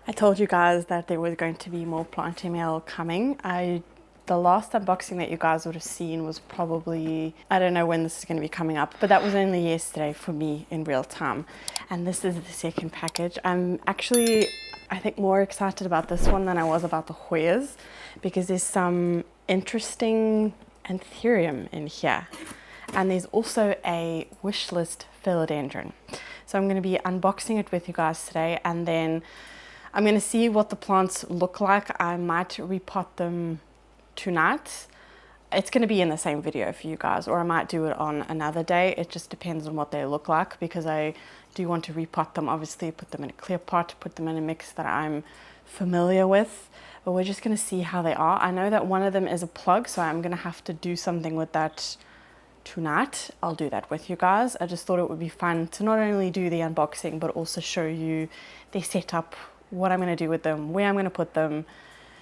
I told you guys that there was going to be more plant mail coming. The last unboxing that you guys would have seen was probably, I don't know when this is going to be coming up, but that was only yesterday for me in real time. And this is the second package. I'm actually, I think, more excited about this one than I was about the Hoyas, because there's some interesting Anthurium in here. And there's also a wishlist Philodendron. So I'm going to be unboxing it with you guys today, and then I'm going to see what the plants look like. I might repot them tonight. It's going to be in the same video for you guys, or I might do it on another day. It just depends on what they look like, because I do want to repot them, obviously put them in a clear pot, put them in a mix that I'm familiar with, but we're just going to see how they are. I know that one of them is a plug, so I'm going to have to do something with that tonight. I'll do that with you guys. I just thought it would be fun to not only do the unboxing but also show you their setup, what I'm going to do with them, where I'm going to put them.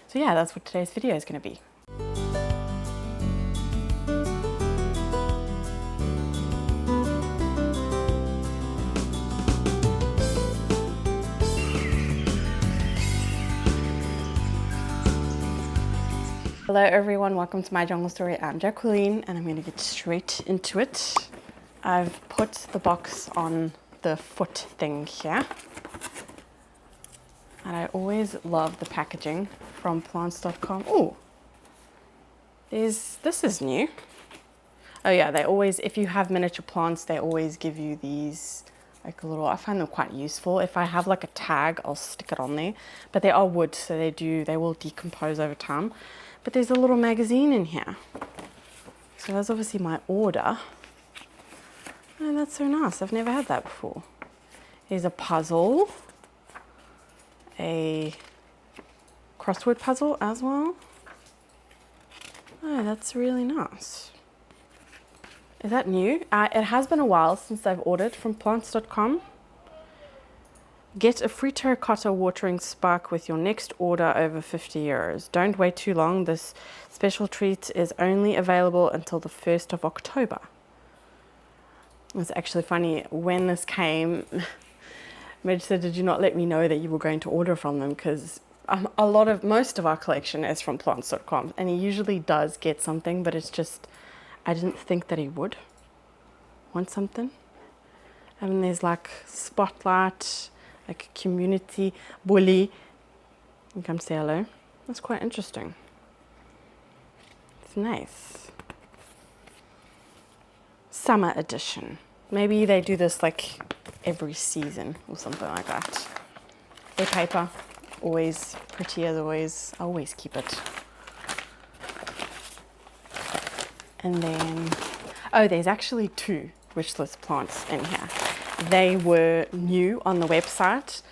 So yeah, that's what today's video is going to be. Hello everyone, welcome to my jungle story. I'm Jacqueline and I'm going to get straight into it. I've put the box on the foot thing here. And I always love the packaging from plants.com. Oh, this is new. Oh yeah, they always, if you have miniature plants, they always give you these like a little, I find them quite useful. If I have like a tag, I'll stick it on there. But they are wood, so they will decompose over time. But there's a little magazine in here. So that's obviously my order. Oh, that's so nice. I've never had that before. Here's a puzzle. A crossword puzzle as well. Oh, that's really nice. Is that new? It has been a while since I've ordered from plants.com. Get a free terracotta watering spark with your next order over 50 euros. Don't wait too long. This special treat is only available until the 1st of October. It's actually funny, when this came, Midge said, did you not let me know that you were going to order from them? Because most of our collection is from plants.com, and he usually does get something, but it's just, I didn't think that he would want something. And then there's like spotlight, like a community bully. You come say hello. That's quite interesting. It's nice. Summer edition. Maybe they do this like every season or something like that. Their paper, always pretty as always. I always keep it. And then, oh, there's actually 2 wishlist plants in here. They were new on the website,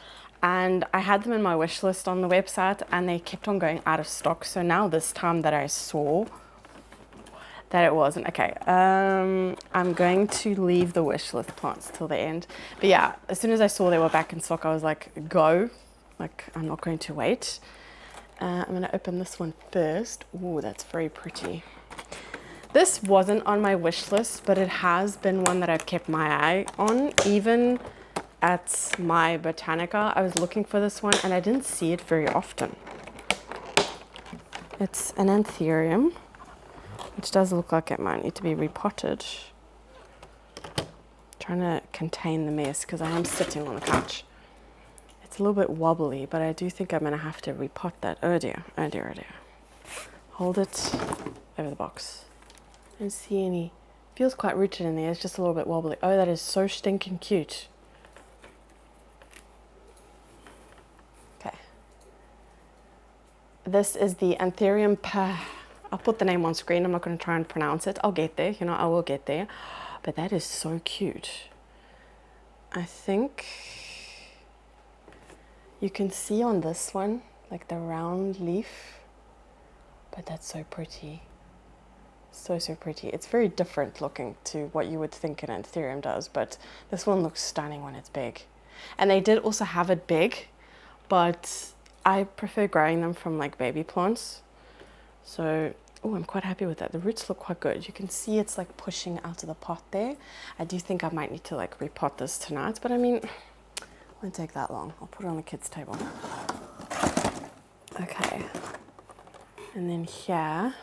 and I had them in my wish list on the website, and they kept on going out of stock. So now this time that I saw that it wasn't, okay, I'm going to leave the wish list plants till the end. But yeah, as soon as I saw they were back in stock, I was like, go. Like, I'm not going to wait. I'm going to open this one first. Ooh, that's very pretty. This wasn't on my wish list, but it has been one that I've kept my eye on. Even at my Botanica, I was looking for this one and I didn't see it very often. It's an Anthurium, which does look like it might need to be repotted. I'm trying to contain the mess because I am sitting on the couch. It's a little bit wobbly, but I do think I'm going to have to repot that. Oh dear, oh dear, oh dear. Hold it over the box. Don't see any. Feels quite rooted in there. It's just a little bit wobbly. Oh, that is so stinking cute. Okay. This is the Anthurium. I'll put the name on screen. I'm not going to try and pronounce it. I'll get there. You know, I will get there. But that is so cute. I think you can see on this one, like the round leaf. But that's so pretty. So pretty. It's very different looking to what you would think an Anthurium does, but this one looks stunning when it's big. And they did also have it big, but I prefer growing them from like baby plants. So, oh, I'm quite happy with that. The roots look quite good. You can see it's like pushing out of the pot there. I do think I might need to like repot this tonight, but I mean, it won't take that long. I'll put it on the kids' table. Okay. And then here.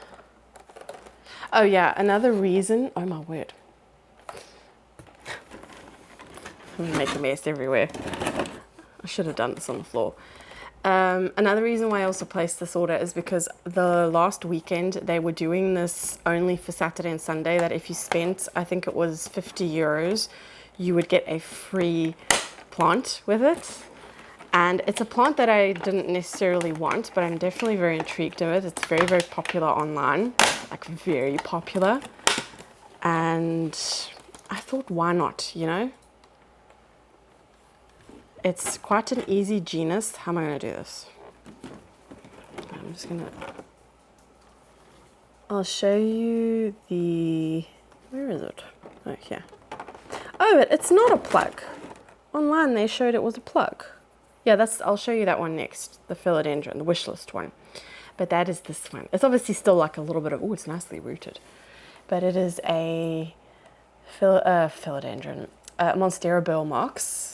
Oh yeah, another reason, oh my word. I'm gonna make a mess everywhere. I should have done this on the floor. Another reason why I also placed this order is because the last weekend they were doing this only for Saturday and Sunday, that if you spent, I think it was 50 euros, you would get a free plant with it. And it's a plant that I didn't necessarily want, but I'm definitely very intrigued in it. It's very, very popular online, like very popular. And I thought, why not, you know? It's quite an easy genus. How am I going to do this? I'm just going to... I'll show you the... Where is it? Oh, here. Oh, it's not a plug. Online they showed it was a plug. Yeah, I'll show you that one next. The Philodendron, the wishlist one. But that is this one. It's obviously still like a little bit of... Oh, it's nicely rooted. But it is a Philodendron. Monstera burle marx.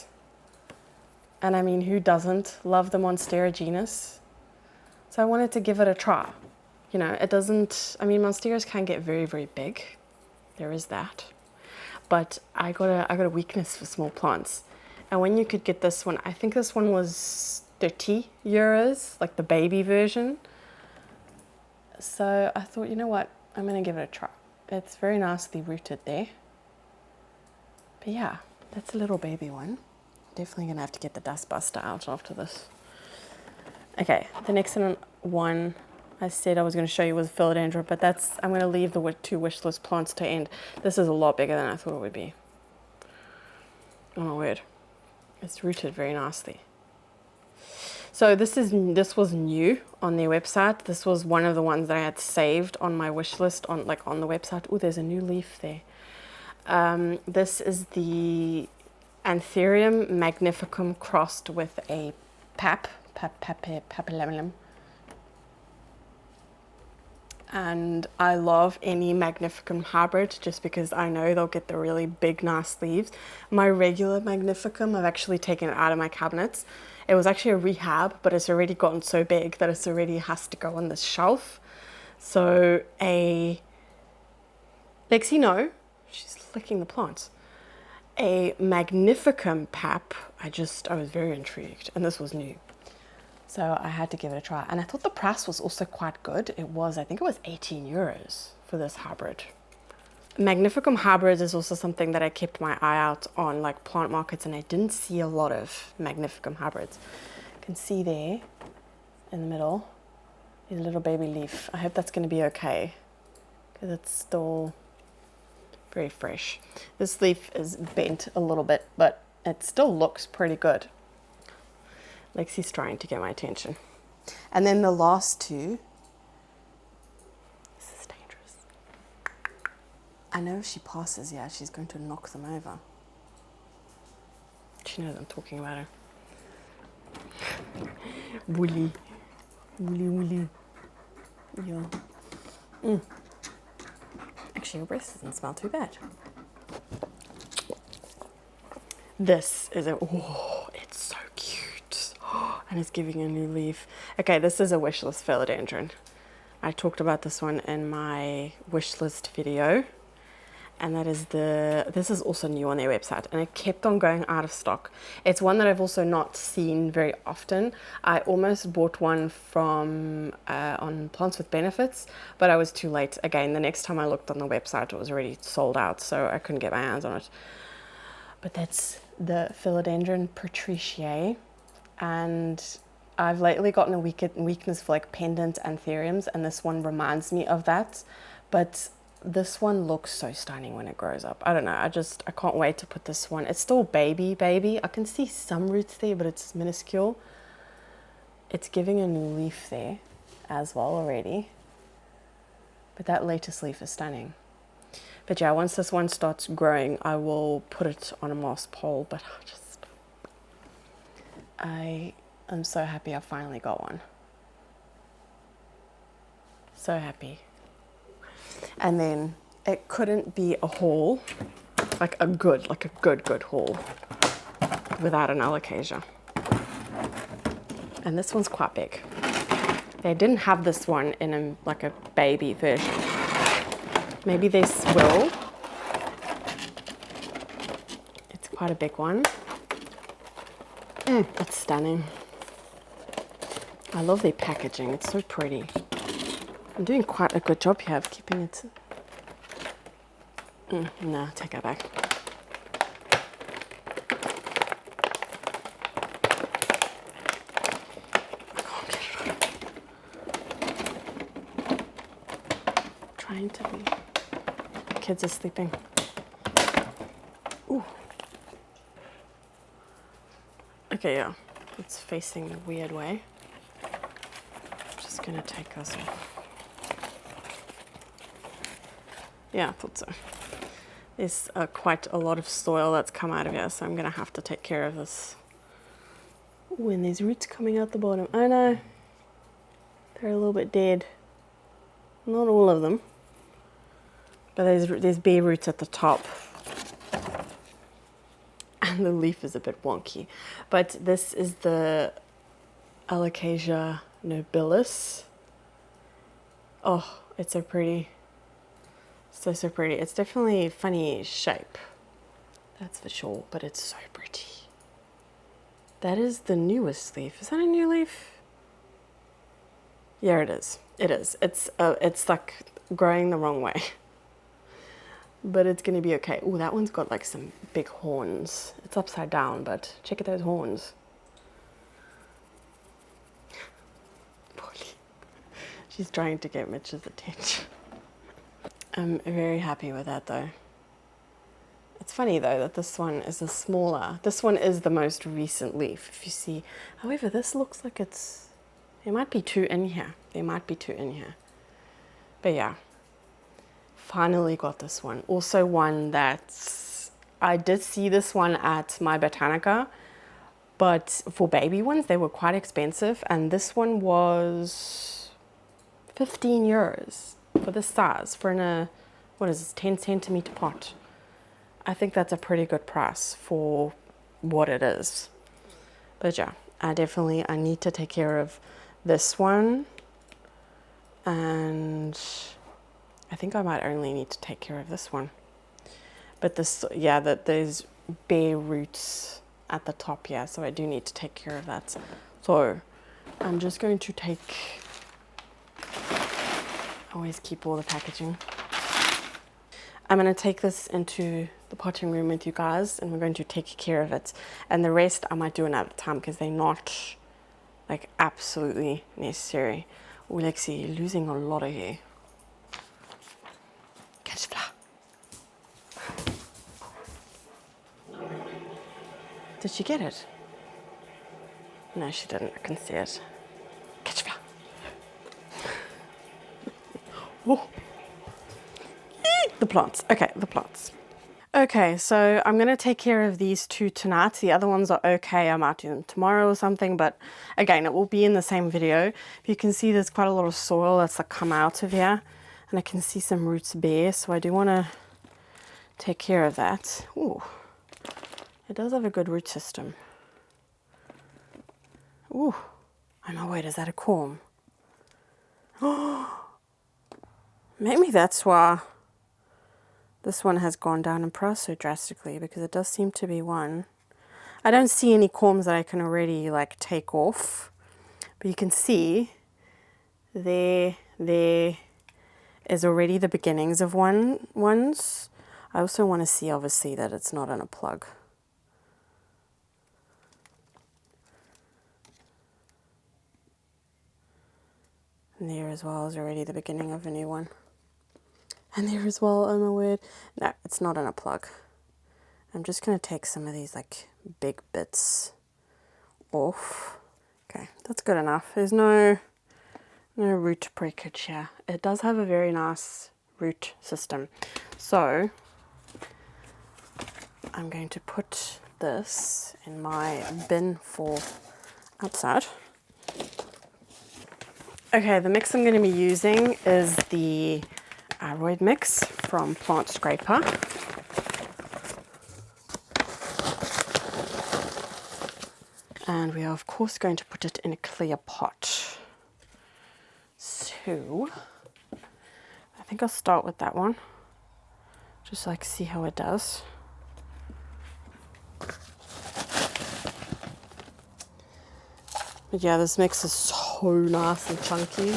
And I mean, who doesn't love the Monstera genus? So I wanted to give it a try. You know, it doesn't, I mean, Monsteras can get very, very big. There is that. But I got a weakness for small plants. And when you could get this one, I think this one was 30 euros, like the baby version. So I thought, you know what, I'm gonna give it a try. It's very nicely rooted there. But yeah, that's a little baby one. Definitely gonna have to get the dust buster out after this. Okay, the next one I said I was gonna show you was Philodendron, but I'm gonna leave the two wishlist plants to end. This is a lot bigger than I thought it would be. Oh my word, it's rooted very nicely. So this was new on their website. This was one of the ones that I had saved on my wish list on the website. Oh, there's a new leaf there. This is the Anthurium Magnificum crossed with a Papilliaminum. And I love any Magnificum hybrid just because I know they'll get the really big, nice leaves. My regular Magnificum, I've actually taken it out of my cabinets. It was actually a rehab, but it's already gotten so big that it's already has to go on this shelf. So Lexi, no, she's licking the plants. A Magnificum pap, I was very intrigued, and this was new. So I had to give it a try. And I thought the price was also quite good. I think it was 18 euros for this hybrid. Magnificum hybrids is also something that I kept my eye out on, like plant markets, and I didn't see a lot of Magnificum hybrids. You can see there in the middle is a little baby leaf. I hope that's going to be okay because it's still very fresh. This leaf is bent a little bit, but it still looks pretty good. Lexi's trying to get my attention. And then the last two. This is dangerous. I know if she passes, yeah, she's going to knock them over. She knows I'm talking about her. Woolly. Woolly. Yeah. Actually, your breath doesn't smell too bad. This is it's so cute. And it's giving a new leaf. Okay, this is a wishlist Philodendron. I talked about this one in my wishlist video. And this is also new on their website, and it kept on going out of stock. It's one that I've also not seen very often. I almost bought one from on Plants with Benefits, but I was too late. Again, the next time I looked on the website, it was already sold out, so I couldn't get my hands on it. But that's the Philodendron patriciae, and I've lately gotten a weakness for like pendant anthuriums, and this one reminds me of that, but this one looks so stunning when it grows up. I don't know, I can't wait to put this one. It's still baby. I can see some roots there, but it's minuscule. It's giving a new leaf there as well already. But that latest leaf is stunning. But yeah, once this one starts growing, I will put it on a moss pole, but I am so happy I finally got one. So happy. And then it couldn't be a haul, like a good haul without an Alocasia. And this one's quite big. They didn't have this one in like a baby version. Maybe this will. It's quite a big one. It's stunning. I love their packaging. It's so pretty. I'm doing quite a good job here of keeping it. No, take that back. Trying to be. The kids are sleeping. Ooh. Okay, yeah. It's facing a weird way. I'm just gonna take this off. Yeah, I thought so. There's quite a lot of soil that's come out of here, so I'm gonna have to take care of this. Ooh, and there's roots coming out the bottom. Oh no. They're a little bit dead. Not all of them. But there's bare roots at the top. And the leaf is a bit wonky. But this is the Alocasia nobilis. Oh, it's so pretty. So pretty. It's definitely a funny shape. That's for sure, but it's so pretty. That is the newest leaf. Is that a new leaf? Yeah, it is. It is. It's like growing the wrong way. But it's going to be okay. Oh, that one's got like some big horns. It's upside down, but check out those horns. She's trying to get Mitch's attention. I'm very happy with that though. It's funny though that this one is a smaller. This one is the most recent leaf, if you see. However, this looks like it's... There might be two in here. There might be two in here. But yeah. Finally got this one. Also one that I did see this one at my Botanica, but for baby ones they were quite expensive, and this one was 15 euros for this size, for a, what is this, 10 centimeter pot. I think that's a pretty good price for what it is. But yeah, I need to take care of this one, and I think I might only need to take care of this one. But this, yeah, there's bare roots at the top, yeah, so I do need to take care of that. So I'm just going to always keep all the packaging. I'm going to take this into the potting room with you guys, and we're going to take care of it. And the rest I might do another time because they're not like absolutely necessary. Oh, Lexi, you're losing a lot of hair. Catch fly. Did she get it? No, she didn't. I can see it. Catch fly. Oh. The plants. Okay, the plants. Okay, so I'm going to take care of these two tonight. The other ones are okay. I might do them tomorrow or something, but again, it will be in the same video. You can see there's quite a lot of soil that's like come out of here, and I can see some roots bare, so I do want to take care of that. Ooh, it does have a good root system. Ooh, oh no, wait, is that a corm? Oh, maybe that's why this one has gone down in price so drastically, because it does seem to be one. I don't see any corms that I can already like take off, but you can see there is already the beginnings of ones. I also want to see obviously that it's not in a plug. And there as well is already the beginning of a new one. And there as well, oh my word. No, it's not in a plug. I'm just going to take some of these like big bits off. Okay, that's good enough. There's no root breakage here. It does have a very nice root system. So I'm going to put this in my bin for outside. Okay, the mix I'm going to be using is the aroid mix from Plant Scraper. And we are of course going to put it in a clear pot. 2. I think I'll start with that one. Just like see how it does. But yeah, this mix is so nice and chunky.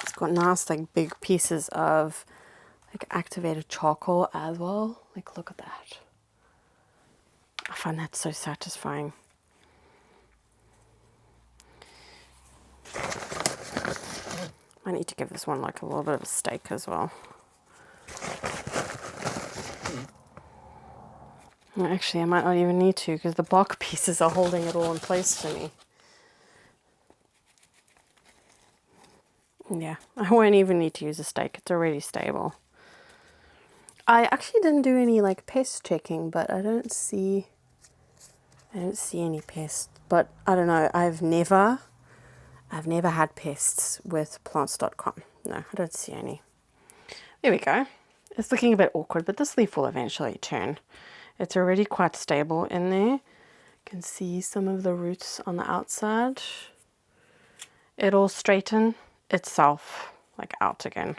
It's got nice like big pieces of like activated charcoal as well. Like look at that. I find that so satisfying. I need to give this one like a little bit of a stake as well. Actually, I might not even need to because the bark pieces are holding it all in place for me. Yeah, I won't even need to use a stake. It's already stable. I actually didn't do any like pest checking, but I don't see any pests. But I don't know. I've never had pests with plants.com. No, I don't see any. There we go. It's looking a bit awkward, but this leaf will eventually turn. It's already quite stable in there. You can see some of the roots on the outside. It'll straighten itself like out again.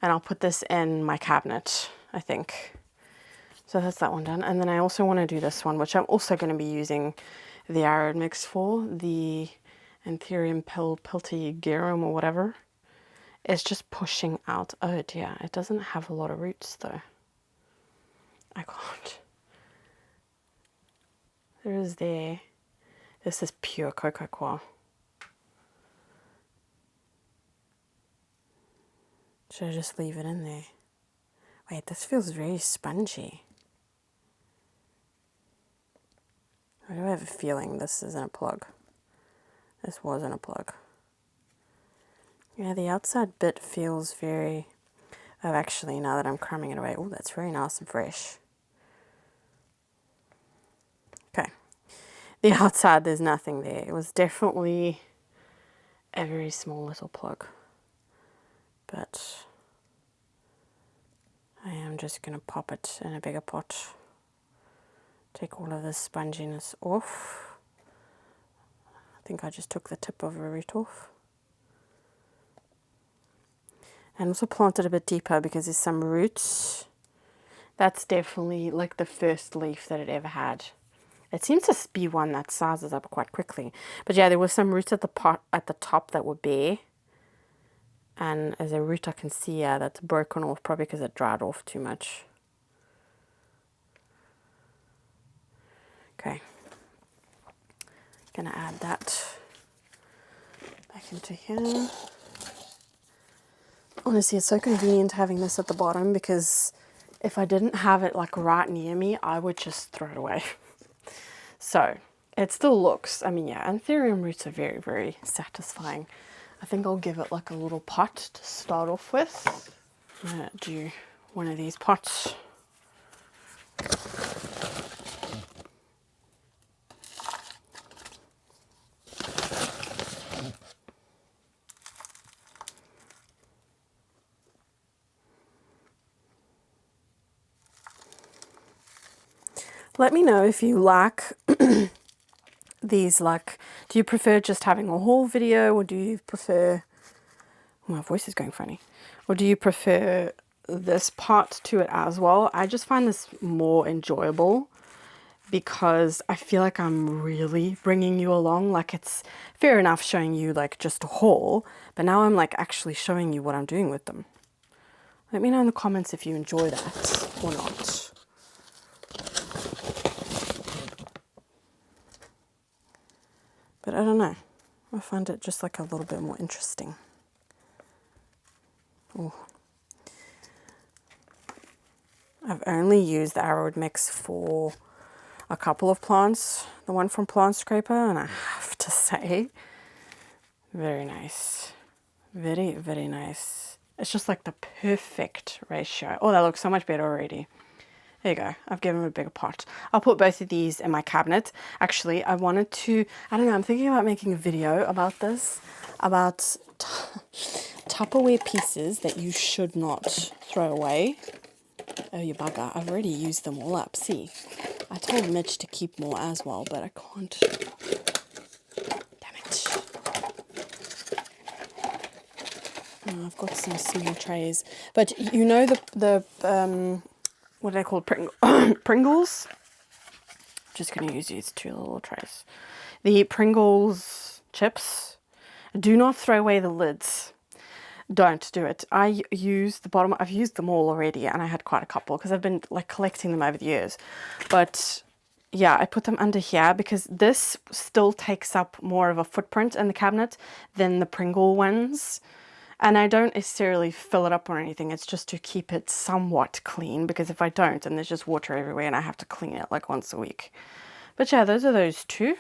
And I'll put this in my cabinet, I think. So that's that one done. And then I also want to do this one, which I'm also going to be using the arrowed mix for, the Anthurium peltigerum or whatever. It's just pushing out. Oh dear, it doesn't have a lot of roots though. I can't. There is there. This is pure cocoa coir. Should I just leave it in there? Wait, this feels very spongy. I do have a feeling this isn't a plug. This wasn't a plug. Yeah, the outside bit feels very... Oh, actually, now that I'm crumbing it away, oh, that's very nice and fresh. Okay. The outside, there's nothing there. It was definitely a very small little plug. But I am just going to pop it in a bigger pot. Take all of this sponginess off. I think I just took the tip of a root off. And also plant it a bit deeper because there's some roots. That's definitely like the first leaf that it ever had. It seems to be one that sizes up quite quickly. But yeah, there were some roots at the top that were bare. And as a root I can see, yeah, that's broken off, probably because it dried off too much. Okay. Gonna add that back into here. Honestly, it's so convenient having this at the bottom because if I didn't have it like right near me, I would just throw it away. So it still looks, I mean, yeah, Anthurium roots are very, very satisfying. I think I'll give it like a little pot to start off with. I'm gonna do one of these pots. Let me know if you like these, like, do you prefer just having a haul video, or do you prefer, my voice is going funny, or do you prefer this part to it as well? I just find this more enjoyable because I feel like I'm really bringing you along. Like, it's fair enough showing you like just a haul, but now I'm like actually showing you what I'm doing with them. Let me know in the comments if you enjoy that or not. But I don't know, I find it just like a little bit more interesting. Ooh. I've only used the arrowed mix for a couple of plants, the one from Plant Scraper, and I have to say, very nice. Very, very nice. It's just like the perfect ratio. Oh, that looks so much better already. There you go. I've given it a bigger pot. I'll put both of these in my cabinet. Actually, I wanted to, I don't know, I'm thinking about making a video about this, about Tupperware pieces that you should not throw away. Oh, you bugger. I've already used them all up. See, I told Mitch to keep more as well, but I can't. Damn it. Oh, I've got some small trays, but you know the what are they called? Pringles. Just going to use these 2 little trays. The Pringles chips. Do not throw away the lids. Don't do it. I use the bottom. I've used them all already, and I had quite a couple because I've been like collecting them over the years. But yeah, I put them under here because this still takes up more of a footprint in the cabinet than the Pringle ones. And I don't necessarily fill it up or anything. It's just to keep it somewhat clean, because if I don't, then there's just water everywhere and I have to clean it like once a week. But yeah, those are those 2.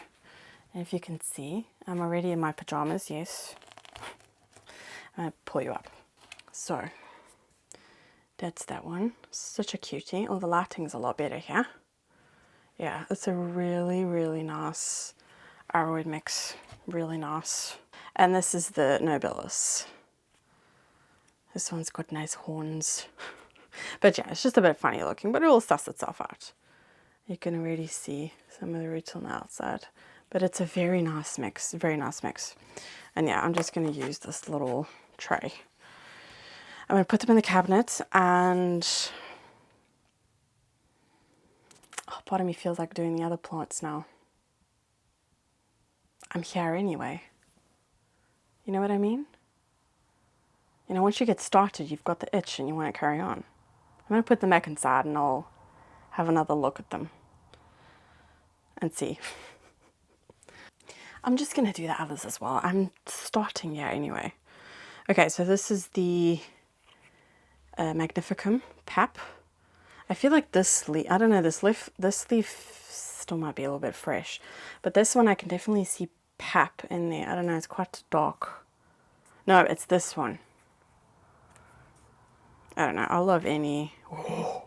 And if you can see, I'm already in my pajamas, yes. I'm going to pull you up. So, that's that one. Such a cutie. Oh, the lighting's a lot better here. Yeah, it's a really, really nice aroid mix. Really nice. And this is the nobilis. This one's got nice horns. But yeah, it's just a bit funny looking, but it will suss itself out. You can already see some of the roots on the outside. But it's a very nice mix, very nice mix. And yeah, I'm just going to use this little tray. I'm going to put them in the cabinet, and oh, part of me feels like doing the other plants now. I'm here anyway. You know what I mean? You know, once you get started, you've got the itch and you want to carry on. I'm going to put them back inside and I'll have another look at them and see. I'm just going to do the others as well. I'm starting here anyway. Okay, so this is the Magnificum pap. I feel like this leaf, I don't know, this leaf still might be a little bit fresh. But this one I can definitely see pap in there. I don't know, it's quite dark. No, it's this one. I don't know, I love any. Oh,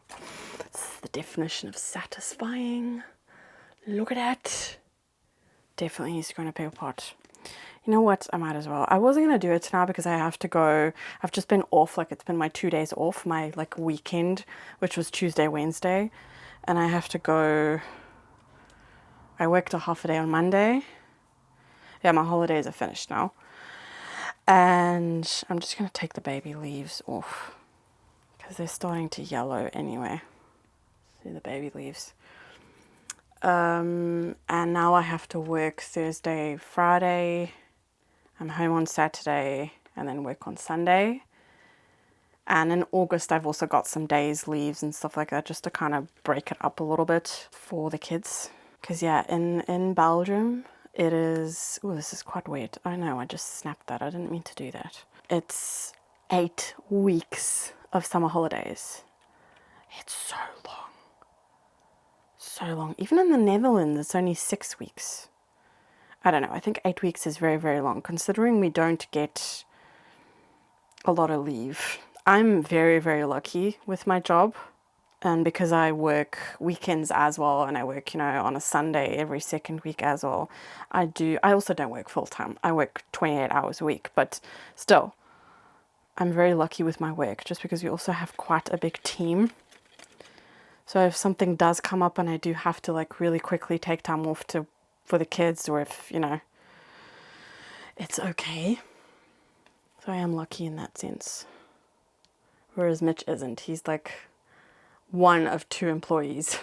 this is the definition of satisfying. Look at that. Definitely needs to go in a bigger pot. You know what, I might as well. I wasn't going to do it now because I have to go. I've just been off, like it's been my 2 days off, my like weekend, which was Tuesday, Wednesday. And I have to go. I worked a half a day on Monday. Yeah, my holidays are finished now. And I'm just going to take the baby leaves off because they're starting to yellow anyway. See the baby leaves. And now I have to work Thursday, Friday. I'm home on Saturday and then work on Sunday. And in August, I've also got some days leaves and stuff like that just to kind of break it up a little bit for the kids. Because yeah, in Belgium, it is, oh, this is quite weird. I know, I just snapped that. I didn't mean to do that. It's 8 weeks of summer holidays. It's so long. So long. Even in the Netherlands, it's only 6 weeks. I don't know. I think 8 weeks is very, very long, considering we don't get a lot of leave. I'm very, very lucky with my job. And because I work weekends as well, and I work, you know, on a Sunday every second week as well, I also don't work full time. I work 28 hours a week, but still, I'm very lucky with my work just because we also have quite a big team. So if something does come up and I do have to like really quickly take time off for the kids, or if, you know, it's okay. So I am lucky in that sense. Whereas Mitch isn't. He's like one of 2 employees.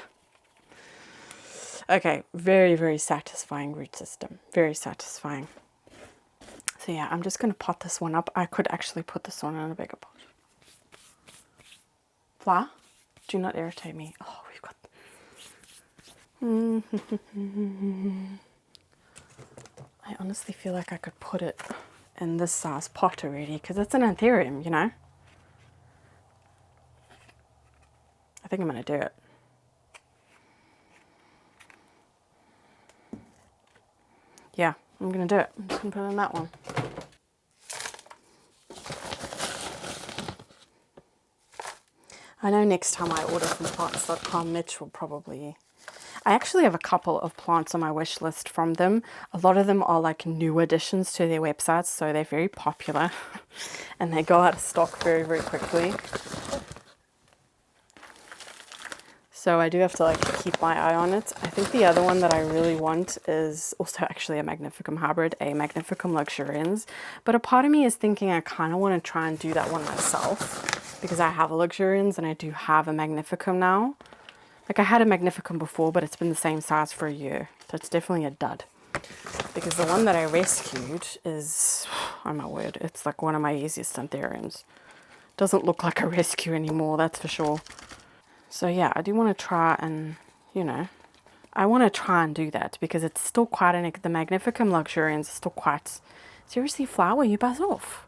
Okay, very, very satisfying root system. Very satisfying. So yeah, I'm just going to pot this one up. I could actually put this one in a bigger pot. Flower, do not irritate me. Oh, we've got... I honestly feel like I could put it in this size pot already because it's an Anthurium, you know. I think I'm going to do it. Yeah, I'm going to do it. I'm just going to put it in that one. I know next time I order from plants.com, Mitch will probably... I actually have a couple of plants on my wish list from them. A lot of them are like new additions to their websites, so they're very popular and they go out of stock very, very quickly. So I do have to like keep my eye on it. I think the other one that I really want is also actually a Magnificum hybrid, a Magnificum luxurians. But a part of me is thinking I kind of want to try and do that one myself because I have a luxurians and I do have a Magnificum now. Like I had a Magnificum before, but it's been the same size for a year. So it's definitely a dud. Because the one that I rescued is, oh my word, it's like one of my easiest Anthuriums. Doesn't look like a rescue anymore, that's for sure. So yeah, I do want to try and, you know, I want to try and do that because it's still quite the Magnificum luxurians is still quite, seriously flower, you buzz off.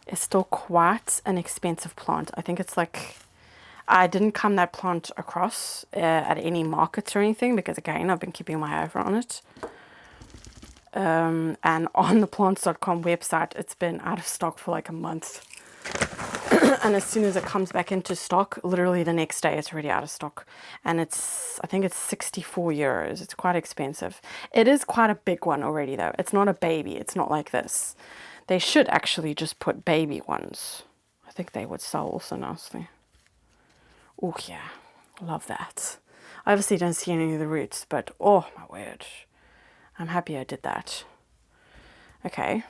It's still quite an expensive plant. I think it's like, I didn't come that plant across at any markets or anything because again, I've been keeping my eye on it. And on the plants.com website, it's been out of stock for like a month. And as soon as it comes back into stock, literally the next day it's already out of stock. And it's, I think it's 64 euros. It's quite expensive. It is quite a big one already though. It's not a baby. It's not like this. They should actually just put baby ones. I think they would sell also nicely. Oh yeah, love that. I obviously don't see any of the roots, but oh my word. I'm happy I did that. Okay.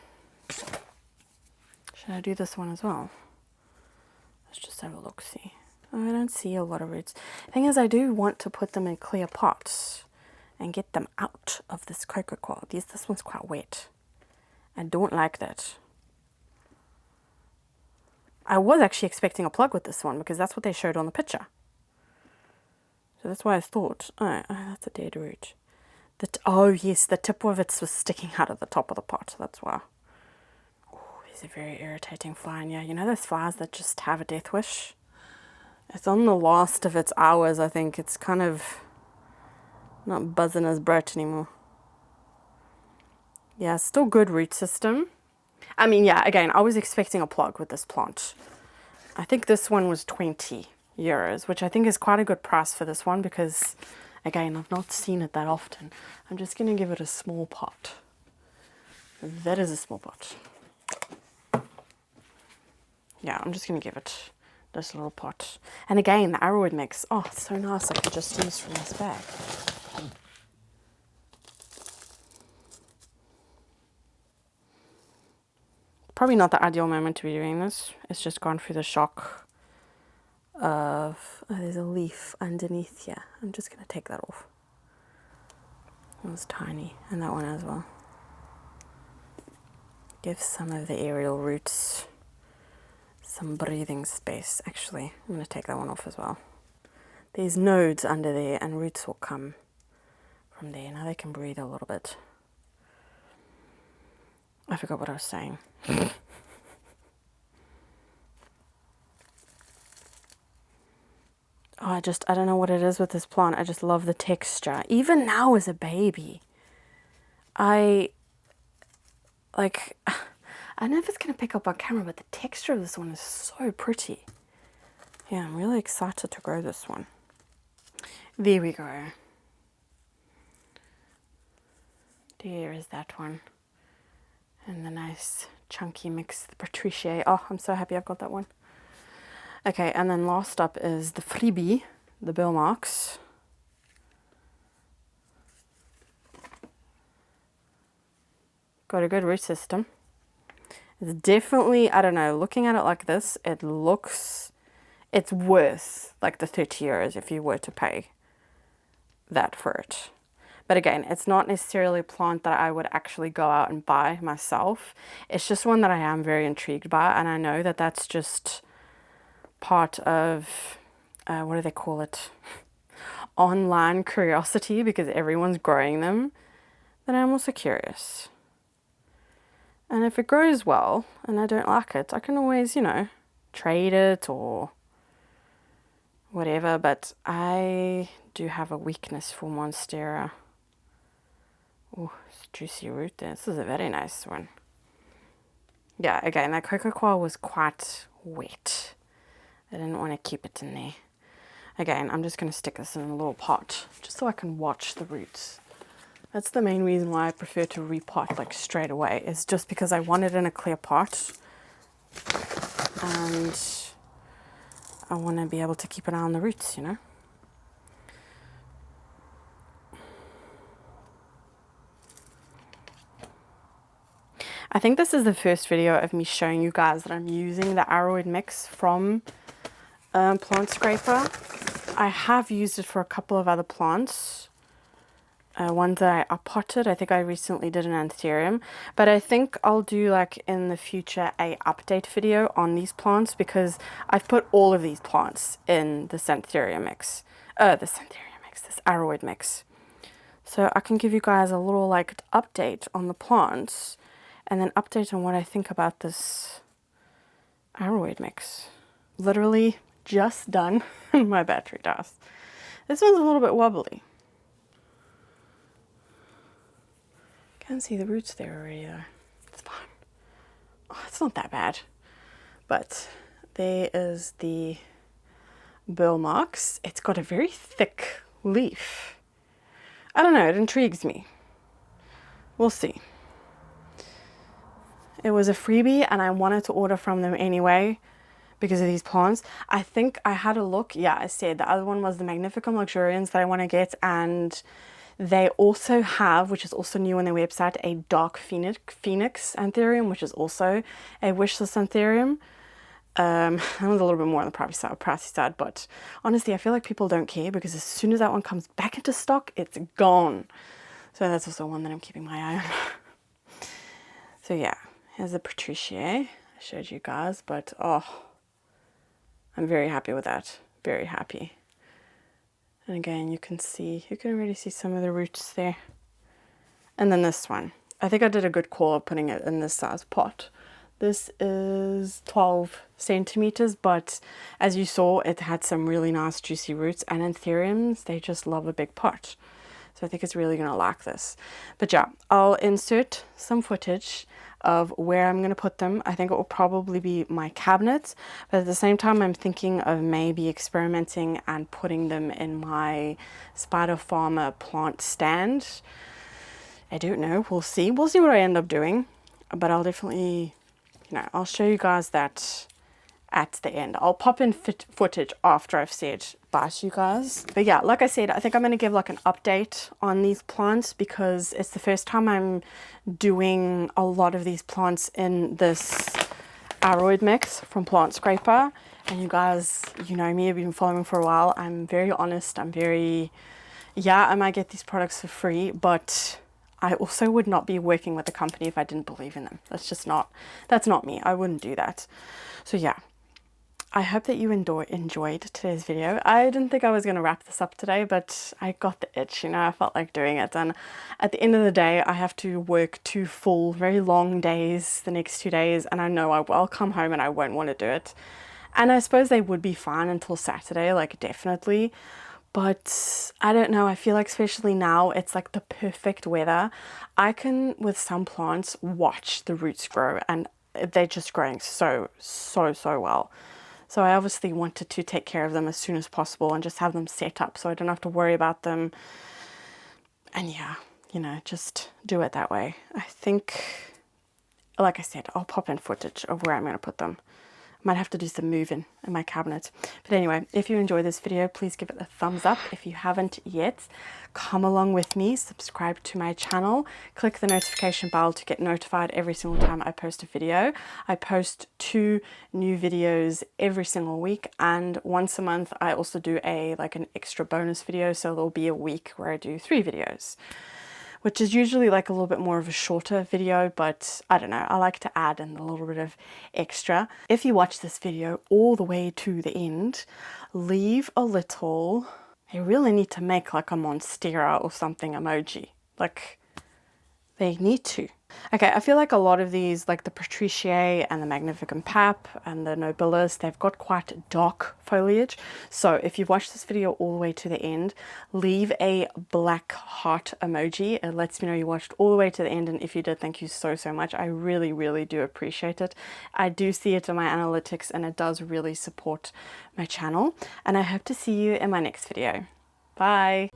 Should I do this one as well? Let's just have a look, see. Oh, I don't see a lot of roots. The thing is, I do want to put them in clear pots and get them out of this cocoa coir. This one's quite wet. I don't like that. I was actually expecting a plug with this one because that's what they showed on the picture. So that's why I thought, oh that's a dead root. Oh yes, the tip of it was sticking out of the top of the pot. That's why. These are very irritating fly. And yeah, you know those flies that just have a death wish? It's on the last of its hours, I think. It's kind of not buzzing as bright anymore. Yeah, still good root system. I mean, yeah, again, I was expecting a plug with this plant. I think this one was 20 euros, which I think is quite a good price for this one because, again, I've not seen it that often. I'm just going to give it a small pot. That is a small pot. Yeah, I'm just going to give it this little pot. And again, the arrowwood mix. Oh, it's so nice. I could just use from this bag. Probably not the ideal moment to be doing this. It's just gone through the shock of... Oh, there's a leaf underneath here. I'm just going to take that off. It was tiny. And that one as well. Give some of the aerial roots some breathing space. Actually, I'm going to take that one off as well. There's nodes under there and roots will come from there. Now they can breathe a little bit. I forgot what I was saying. Oh, I don't know what it is with this plant. I just love the texture. Even now as a baby, I don't know if it's going to pick up on camera, but the texture of this one is so pretty. Yeah, I'm really excited to grow this one. There we go. There is that one. And the nice chunky mix, the patriciae. Oh, I'm so happy I've got that one. Okay, and then last up is the freebie, the burle marx. Got a good root system. It's definitely, I don't know, looking at it like this, it looks, it's worth like the 30 euros if you were to pay that for it. But again, it's not necessarily a plant that I would actually go out and buy myself. It's just one that I am very intrigued by, and I know that that's just part of, what do they call it? Online curiosity, because everyone's growing them. Then I'm also curious. And if it grows well and I don't like it, I can always, you know, trade it or whatever. But I do have a weakness for Monstera. Oh, juicy root there. This is a very nice one. Yeah, again, that cocoa coir was quite wet. I didn't want to keep it in there. Again, I'm just going to stick this in a little pot just so I can watch the roots. That's the main reason why I prefer to repot like straight away, is just because I want it in a clear pot and I want to be able to keep an eye on the roots, you know. I think this is the first video of me showing you guys that I'm using the aroid mix from Plant Scraper. I have used it for a couple of other plants. Ones that I upotted. I think I recently did an Anthurium, but I think I'll do like in the future a update video on these plants, because I've put all of these plants in the Anthurium mix. This aroid mix. So I can give you guys a little like update on the plants, and then update on what I think about this aroid mix. Literally just done. My battery dies. This one's a little bit wobbly. Can't see the roots there already though. It's fine. Oh, it's not that bad. But there is the burle marx. It's got a very thick leaf. I don't know, it intrigues me. We'll see. It was a freebie and I wanted to order from them anyway because of these plants. I think I had a look. Yeah, I said the other one was the Magnificum luxurians that I want to get, and they also have, which is also new on their website, a dark phoenix Anthurium, which is also a wishlist Anthurium. That one's a little bit more on the pricey side, but honestly, I feel like people don't care, because as soon as that one comes back into stock, it's gone. So that's also one that I'm keeping my eye on. So yeah, here's the patriciae I showed you guys, but oh, I'm very happy with that. Very happy. And again, you can already see some of the roots there. And then this one. I think I did a good call of putting it in this size pot. This is 12 centimeters, but as you saw, it had some really nice juicy roots, and Anthuriums, they just love a big pot. So I think it's really going to like this. But yeah, I'll insert some footage of where I'm going to put them. I think it will probably be my cabinet, but at the same time I'm thinking of maybe experimenting and putting them in my Spider Farmer plant stand. I don't know, we'll see what I end up doing, but I'll definitely, I'll show you guys that at the end. I'll pop in footage after I've said bye to you guys. But yeah, like I said, I think I'm going to give like an update on these plants, because it's the first time I'm doing a lot of these plants in this aroid mix from Plant Scraper. And you guys, you know me, you've been following me for a while. I'm very honest. I might get these products for free, but I also would not be working with a company if I didn't believe in them. That's not me. I wouldn't do that. So yeah, I hope that you enjoyed today's video. I didn't think I was going to wrap this up today, but I got the itch, I felt like doing it. And at the end of the day, I have to work 2 full, very long days the next 2 days, and I know I'll come home and I won't want to do it. And I suppose they would be fine until Saturday, like definitely. But I don't know, I feel like especially now it's like the perfect weather. I can, with some plants, watch the roots grow, and they're just growing so well. So I obviously wanted to take care of them as soon as possible and just have them set up so I don't have to worry about them. And yeah, just do it that way. I think, like I said, I'll pop in footage of where I'm going to put them. Might have to do some moving in my cabinet. But anyway, if you enjoyed this video, please give it a thumbs up. If you haven't yet, come along with me, subscribe to my channel, click the notification bell to get notified every single time I post a video. I post 2 new videos every single week, and once a month I also do an extra bonus video, so there'll be a week where I do 3 videos. Which is usually like a little bit more of a shorter video, but I don't know, I like to add in a little bit of extra. If you watch this video all the way to the end, leave a little, I really need to make like a Monstera or something emoji. Like, they need to. Okay, I feel like a lot of these, like the patriciae and the Magnificum pap and the nobilis, they've got quite dark foliage. So if you've watched this video all the way to the end, leave a black heart emoji. It lets me know you watched all the way to the end, and if you did, thank you so much. I really do appreciate it. I do see it in my analytics, and it does really support my channel, and I hope to see you in my next video. Bye.